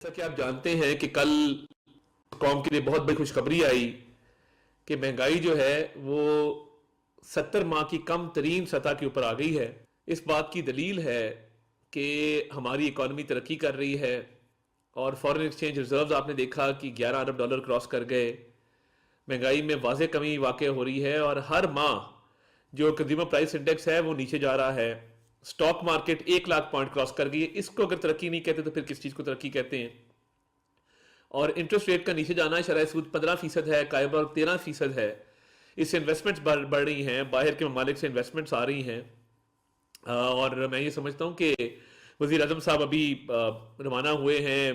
جیسا کہ آپ جانتے ہیں کہ کل قوم کے لیے بہت بڑی خوشخبری آئی کہ مہنگائی جو ہے وہ 70 ماہ کی کم ترین سطح کے اوپر آ گئی ہے۔ اس بات کی دلیل ہے کہ ہماری اکانومی ترقی کر رہی ہے اور فورن ایکسچینج ریزروز آپ نے دیکھا کہ $11 ارب کراس کر گئے۔ مہنگائی میں واضح کمی واقع ہو رہی ہے اور ہر ماہ جو کنزیومر پرائس انڈیکس ہے وہ نیچے جا رہا ہے۔ Stock market 1 lakh point cross کر گئی ہے۔ اس کو اگر ترقی نہیں کہتے تو پھر کس چیز کو ترقی کہتے ہیں؟ اور انٹرسٹ ریٹ کا نیچے جانا ہے، شرح سود 15% ہے، قائبہ 13% ہے۔ اس سے انویسٹمنٹس بڑھ رہی ہیں، باہر کے ممالک سے انویسٹمنٹس آ رہی ہیں، اور میں یہ سمجھتا ہوں کہ وزیر اعظم صاحب ابھی روانہ ہوئے ہیں۔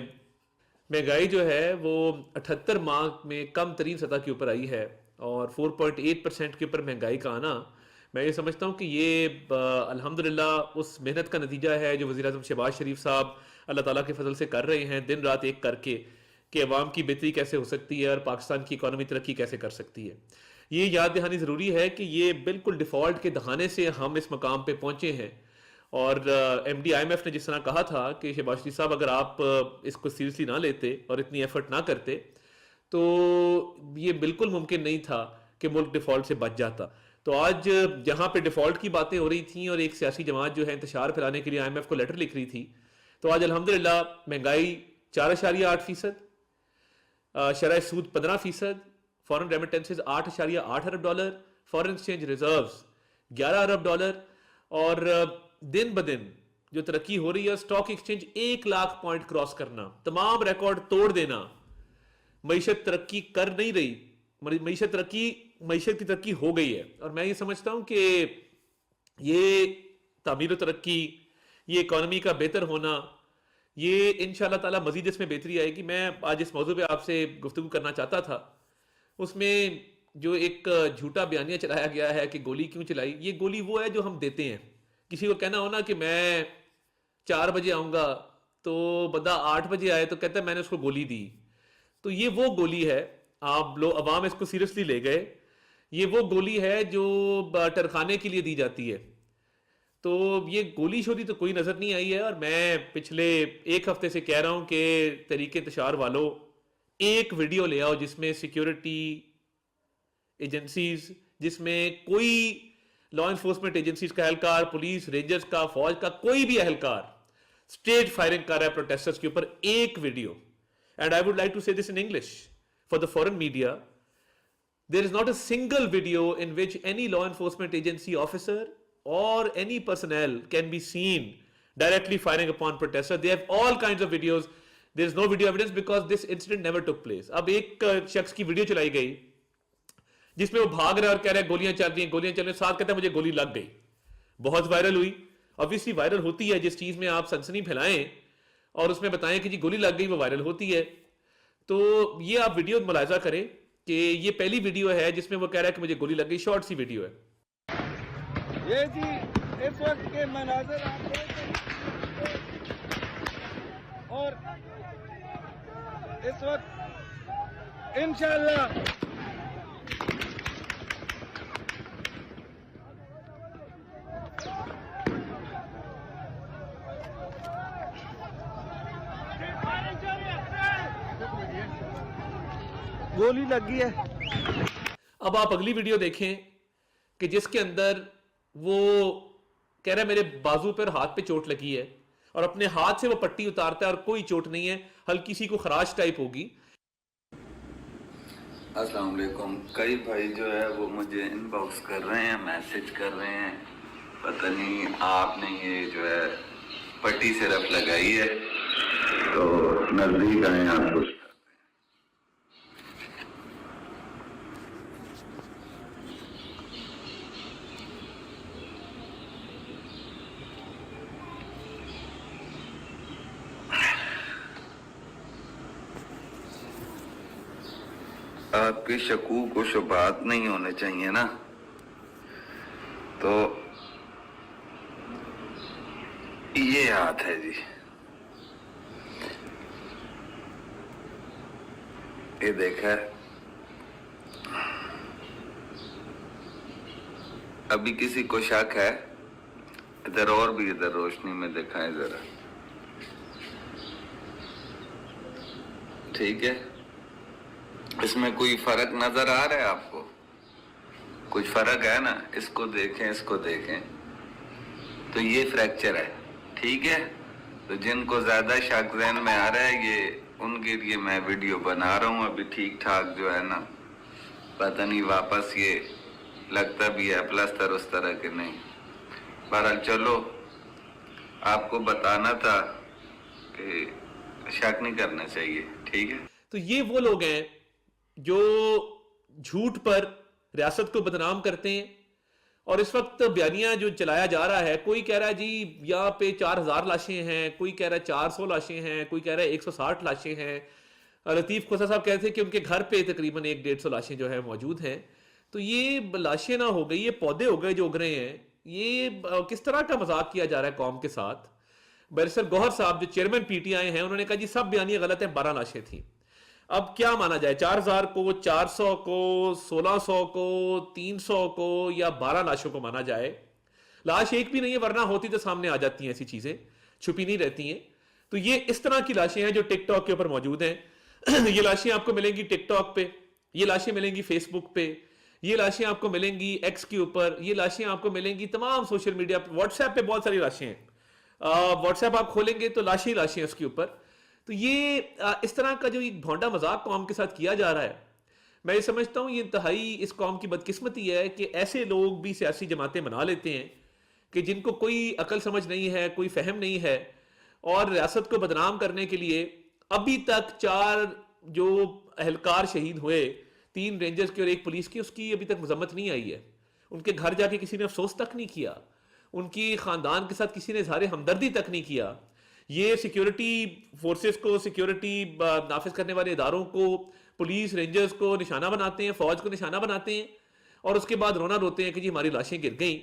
مہنگائی جو ہے وہ 78 ماہ میں کم ترین سطح کے اوپر آئی ہے اور 4.8% کے اوپر مہنگائی کا آنا، میں یہ سمجھتا ہوں کہ یہ الحمدللہ اس محنت کا نتیجہ ہے جو وزیر اعظم شہباز شریف صاحب اللہ تعالیٰ کے فضل سے کر رہے ہیں، دن رات ایک کر کے، کہ عوام کی بہتری کیسے ہو سکتی ہے اور پاکستان کی اکانومی ترقی کیسے کر سکتی ہے۔ یہ یاد دہانی ضروری ہے کہ یہ بالکل ڈیفالٹ کے دہانے سے ہم اس مقام پہ پہنچے ہیں، اور M D I M F نے جس طرح کہا تھا کہ شہباز شریف صاحب اگر آپ اس کو سیریسلی نہ لیتے اور اتنی ایفرٹ نہ کرتے تو یہ بالکل ممکن نہیں تھا کہ ملک ڈیفالٹ سے بچ جاتا۔ تو آج جہاں پہ ڈیفالٹ کی باتیں ہو رہی تھیں اور ایک سیاسی جماعت جو ہے انتشار پھیلانے کے لیے آئی ایم ایف کو لیٹر لکھ رہی تھی، تو آج الحمدللہ مہنگائی 4.8%، شرح سود 15%، فورن ریمیٹنسز $8.8 ارب، فورن ایکسچینج ریزروز $11 ارب، اور دن بدن جو ترقی ہو رہی ہے، stock exchange 1 lakh point cross کرنا، تمام ریکارڈ توڑ دینا۔ معیشت ترقی کر نہیں رہی، معیشت کی ترقی ہو گئی ہے، اور میں یہ سمجھتا ہوں کہ یہ تعمیر و ترقی، یہ اکانومی کا بہتر ہونا، یہ انشاءاللہ تعالی مزید اس میں بہتری آئے گی۔ میں آج اس موضوع پہ آپ سے گفتگو کرنا چاہتا تھا۔ اس میں جو ایک جھوٹا بیانیہ چلایا گیا ہے کہ گولی کیوں چلائی، یہ گولی وہ ہے جو ہم دیتے ہیں۔ کسی کو کہنا ہو نا کہ میں 4 بجے آؤں گا، تو بندہ 8 بجے آئے تو کہتا ہے میں نے اس کو گولی دی، تو یہ وہ گولی ہے۔ آپ لوگ عوام اس کو سیریسلی لے گئے، یہ وہ گولی ہے جو ٹرخانے کے لیے دی جاتی ہے۔ تو یہ گولی شولی تو کوئی نظر نہیں آئی ہے، اور میں پچھلے 1 ہفتے سے کہہ رہا ہوں کہ تحریک انتشار والوں ایک ویڈیو لے آؤ جس میں سیکیورٹی ایجنسیز، جس میں کوئی لا انفورسمنٹ ایجنسیز کا اہلکار، پولیس، رینجرز کا، فوج کا کوئی بھی اہلکار اسٹیج فائرنگ کر رہا ہے پروٹیسٹرز کے اوپر، ایک video. And I would like to say this in English for the foreign media, there is not a single video in which any law enforcement agency officer or any personnel can be seen directly firing upon protesters. They have all kinds of videos. There is no video evidence because this incident never took place. اب ایک شخص کی video چلائی گئی جس میں وہ بھاگ رہا ہے اور کہہ رہا ہے گولیاں چل رہی ہیں، گولیاں چل رہی ہیں، ساتھ کہتا ہے مجھے گولی لگ گئی۔ بہت وائرل ہوئی۔ obviously وائرل ہوتی ہے جس چیز میں آپ سنسنی پھیلائیں اور اس میں بتائیں کہ جی گولی لگ گئی، وہ وائرل ہوتی ہے۔ تو یہ آپ ویڈیو ملاحظہ کریں کہ یہ پہلی ویڈیو ہے جس میں وہ کہہ رہا ہے کہ مجھے گولی لگ گئی، شارٹ سی ویڈیو ہے۔ یہ جی اس وقت کے مناظر آپ دیکھ رہے ہیں، اور اس وقت انشاءاللہ گولی لگی ہے۔ اب آپ اگلی ویڈیو دیکھیں کہ جس کے اندر وہ کہہ رہا ہے میرے بازو پر ہاتھ پہ چوٹ لگی ہے، اور اپنے ہاتھ سے وہ پٹی اتارتا ہے اور کوئی چوٹ نہیں ہے، ہلکی سی کو خراش ٹائپ ہوگی۔ السلام علیکم۔ کئی بھائی جو ہے وہ مجھے ان باکس کر رہے ہیں، میسج کر رہے ہیں، پتہ نہیں آپ نے یہ جو ہے پٹی صرف لگائی ہے تو نزدیک آئیں آپ کو۔ آپ کے شکوک و شبہات نہیں ہونے چاہیے نا، تو یہ ہاتھ ہے جی، یہ دیکھا ہے۔ ابھی کسی کو شک ہے؟ ادھر اور بھی ادھر روشنی میں دکھائیں ذرا۔ ٹھیک ہے, اس میں کوئی فرق نظر آ رہا ہے آپ کو؟ کچھ فرق ہے نا, اس کو دیکھیں اس کو دیکھیں تو یہ فریکچر ہے. ٹھیک ہے, تو جن کو زیادہ شک ذہن میں آ رہا ہے یہ ان کے لیے میں ویڈیو بنا رہا ہوں ابھی ٹھیک ٹھاک جو ہے نا, پتہ نہیں واپس یہ لگتا بھی ہے پلستر اس طرح کے نہیں. بہرحال چلو, آپ کو بتانا تھا کہ شک نہیں کرنا چاہیے. ٹھیک ہے, تو یہ وہ لوگ ہیں جو جھوٹ پر ریاست کو بدنام کرتے ہیں. اور اس وقت بیانیہ جو چلایا جا رہا ہے, کوئی کہہ رہا ہے جی یہاں پہ 4000 لاشیں ہیں, کوئی کہہ رہا ہے 400 لاشیں ہیں, کوئی کہہ رہا ہے 160 لاشیں ہیں. لطیف کھوسا صاحب کہتے ہیں کہ ان کے گھر پہ تقریباً 150 لاشیں جو ہے موجود ہیں. تو یہ لاشیں نہ ہو گئی, یہ پودے ہو گئے جو اگ رہے ہیں. یہ کس طرح کا مذاق کیا جا رہا ہے قوم کے ساتھ. بیرسٹر گوہر صاحب جو چیئرمین پی ٹی آئی ہیں, انہوں نے کہا جی سب بیانیے غلط ہیں, 12 لاشیں تھیں. اب کیا مانا جائے, 4000 کو, 400 کو, 1600 کو, 300 کو, یا 12 لاشوں کو مانا جائے؟ لاش ایک بھی نہیں ہے, ورنہ ہوتی تو سامنے آ جاتی ہیں, ایسی چیزیں چھپی نہیں رہتی ہیں. تو یہ اس طرح کی لاشیں ہیں جو ٹک ٹاک کے اوپر موجود ہیں. یہ لاشیں آپ کو ملیں گی ٹک ٹاک پہ, یہ لاشیں ملیں گی فیس بک پہ, یہ لاشیں آپ کو ملیں گی ایکس کے اوپر, یہ لاشیں آپ کو ملیں گی تمام سوشل میڈیا پہ. واٹس ایپ پہ بہت ساری لاشیں ہیں, واٹس ایپ آپ کھولیں گے تو لاشیں ہی لاشیں ہیں اس کے اوپر. تو یہ اس طرح کا جو ایک بھونڈا مذاق قوم کے ساتھ کیا جا رہا ہے, میں یہ سمجھتا ہوں یہ انتہائی اس قوم کی بدقسمتی ہے کہ ایسے لوگ بھی سیاسی جماعتیں بنا لیتے ہیں کہ جن کو کوئی عقل سمجھ نہیں ہے, کوئی فہم نہیں ہے, اور ریاست کو بدنام کرنے کے لیے ابھی تک 4 جو اہلکار شہید ہوئے, 3 رینجرز کے اور 1 پولیس کی, اس کی ابھی تک مذمت نہیں آئی ہے. ان کے گھر جا کے کسی نے افسوس تک نہیں کیا, ان کی خاندان کے ساتھ کسی نے اظہار ہمدردی تک نہیں کیا. یہ سیکیورٹی فورسز کو, سیکیورٹی نافذ کرنے والے اداروں کو, پولیس رینجرز کو نشانہ بناتے ہیں, فوج کو نشانہ بناتے ہیں, اور اس کے بعد رونا روتے ہیں کہ جی ہماری لاشیں گر گئیں,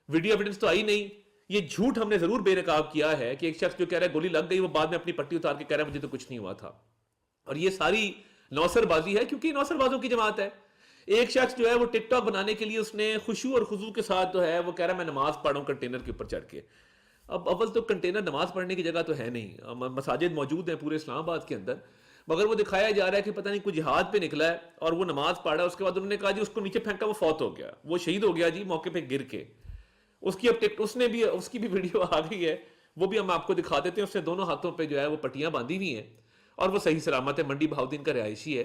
ویڈیو ایویڈنس تو آئی نہیں. یہ جھوٹ ہم نے ضرور بے نقاب کیا ہے کہ ایک شخص جو کہہ رہا ہے گولی لگ گئی, وہ بعد میں اپنی پٹی اتار کے کہہ رہا ہے مجھے تو کچھ نہیں ہوا تھا. اور یہ ساری نوسر بازی ہے, کیونکہ نوسر بازوں کی جماعت ہے. ایک شخص جو ہے وہ ٹک ٹاک بنانے کے لیے اس نے خشوع اور خضوع کے ساتھ جو ہے وہ کہہ رہا ہے میں نماز پڑھوں کنٹینر کے اوپر چڑھ کے. اب اول تو کنٹینر نماز پڑھنے کی جگہ تو ہے نہیں, مساجد موجود ہیں پورے اسلام آباد کے اندر, مگر وہ دکھایا جا رہا ہے کہ پتہ نہیں کوئی جہاد پہ نکلا ہے اور وہ نماز پڑھ رہا ہے. اس کے بعد انہوں نے کہا جی اس کو نیچے پھینکا, وہ فوت ہو گیا, وہ شہید ہو گیا جی موقع پہ گر کے. اس کی اب اس کی بھی ویڈیو آ گئی ہے, وہ بھی ہم آپ کو دکھا دیتے ہیں. اس نے دونوں ہاتھوں پہ جو ہے وہ پٹیاں باندھی ہوئی ہیں اور وہ صحیح سلامت ہے, منڈی بہاؤدین کا رہائشی ہے.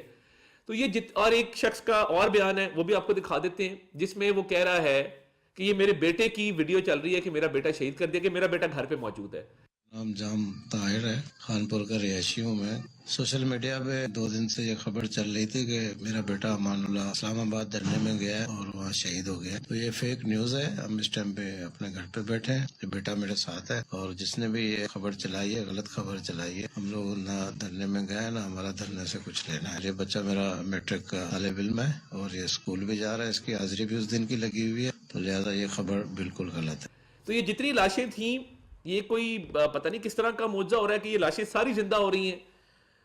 تو یہ اور ایک شخص کا اور بیان ہے, وہ بھی آپ کو دکھا دیتے ہیں, جس میں وہ کہہ رہا ہے کہ یہ میرے بیٹے کی ویڈیو چل رہی ہے کہ میرا بیٹا شہید کر دیا, کہ میرا بیٹا گھر پہ موجود ہے. نام جام طاہر ہے, خانپور کا رہائشی ہوں میں. سوشل میڈیا پہ 2 دن سے یہ خبر چل رہی تھی کہ میرا بیٹا امان اللہ اسلام آباد دھرنے میں گیا ہے اور وہاں شہید ہو گیا. تو یہ فیک نیوز ہے. ہم اس ٹائم پہ اپنے گھر پہ بیٹھے ہیں, یہ بیٹا میرے ساتھ ہے, اور جس نے بھی یہ خبر چلائی ہے غلط خبر چلائی ہے. ہم لوگ نہ دھرنے میں گئے, نہ ہمارا دھرنے سے کچھ لینا ہے. یہ بچہ میرا میٹرک کا طالب علم ہے اور یہ اسکول بھی جا رہا ہے, اس کی حاضری بھی اس دن کی لگی ہوئی ہے, تو لہٰذا یہ خبر بالکل غلط ہے. تو یہ جتنی لاشیں تھیں, یہ کوئی پتہ نہیں کس طرح کا معجزہ ہو رہا ہے کہ یہ لاشیں ساری زندہ ہو رہی ہیں,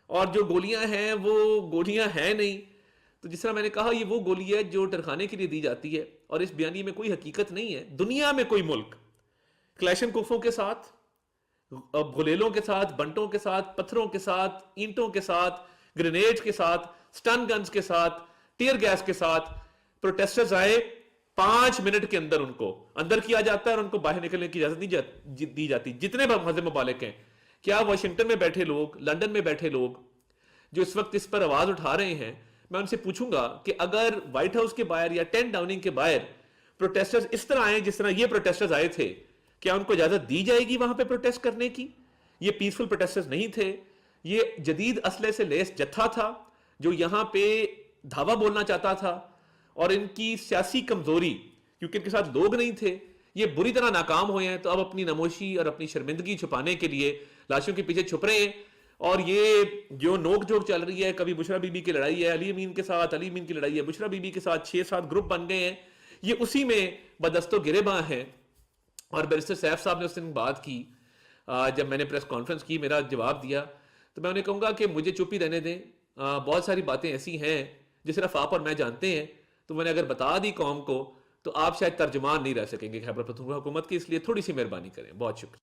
اور جو گولیاں ہیں وہ گولیاں ہیں نہیں. تو جس طرح میں نے کہا یہ وہ گولی ہے جو ٹرخانے کے لیے دی جاتی ہے, اور اس بیانی میں کوئی حقیقت نہیں ہے. دنیا میں کوئی ملک کلیشن کوفوں کے ساتھ, گلیلوں کے ساتھ, بنٹوں کے ساتھ, پتھروں کے ساتھ, اینٹوں کے ساتھ, گرینیڈ کے ساتھ, سٹن گنز کے ساتھ, ٹیئر گیس کے ساتھ پروٹیسٹرز آئے, 5 منٹ کے اندر ان کو اندر کیا جاتا ہے اور ان کو باہر نکلنے کی اجازت نہیں دی جاتی. جتنے مذہب ممالک ہیں, کیا واشنگٹن میں بیٹھے لوگ, لندن میں بیٹھے لوگ جو اس وقت اس پر آواز اٹھا رہے ہیں, میں ان سے پوچھوں گا کہ اگر وائٹ ہاؤس کے باہر یا 10 ڈاؤننگ کے باہر پروٹیسٹرز اس طرح آئے جس طرح یہ پروٹیسٹرز آئے تھے, کیا ان کو اجازت دی جائے گی وہاں پہ پروٹیسٹ کرنے کی؟ یہ پیسفل پروٹیسٹرز نہیں تھے, یہ جدید اسلحے سے لیس جتھا تھا جو یہاں پہ دھاوا بولنا چاہتا تھا, اور ان کی سیاسی کمزوری کیونکہ ان کے ساتھ لوگ نہیں تھے, یہ بری طرح ناکام ہوئے ہیں. تو اب اپنی نموشی اور اپنی شرمندگی چھپانے کے لیے لاشوں کے پیچھے چھپ رہے ہیں. اور یہ جو نوک جھوک چل رہی ہے, کبھی بشرا بی بی کی لڑائی ہے علی امین کے ساتھ, علی امین کی لڑائی ہے بشرا بی بی کے ساتھ, 6-7 گروپ بن گئے ہیں, یہ اسی میں بدست و گریباں ہیں. اور بیرسٹر سیف صاحب نے اس دن بات کی, جب میں نے پریس کانفرنس کی, میرا جواب دیا, تو میں انہیں کہوں گا کہ مجھے چپ ہی رہنے دیں. بہت ساری باتیں ایسی ہیں جو صرف آپ اور میں جانتے ہیں, تو میں نے اگر بتا دی قوم کو تو آپ شاید ترجمان نہیں رہ سکیں گے خیبر پختونخوا حکومت کی, اس لیے تھوڑی سی مہربانی کریں. بہت شکریہ.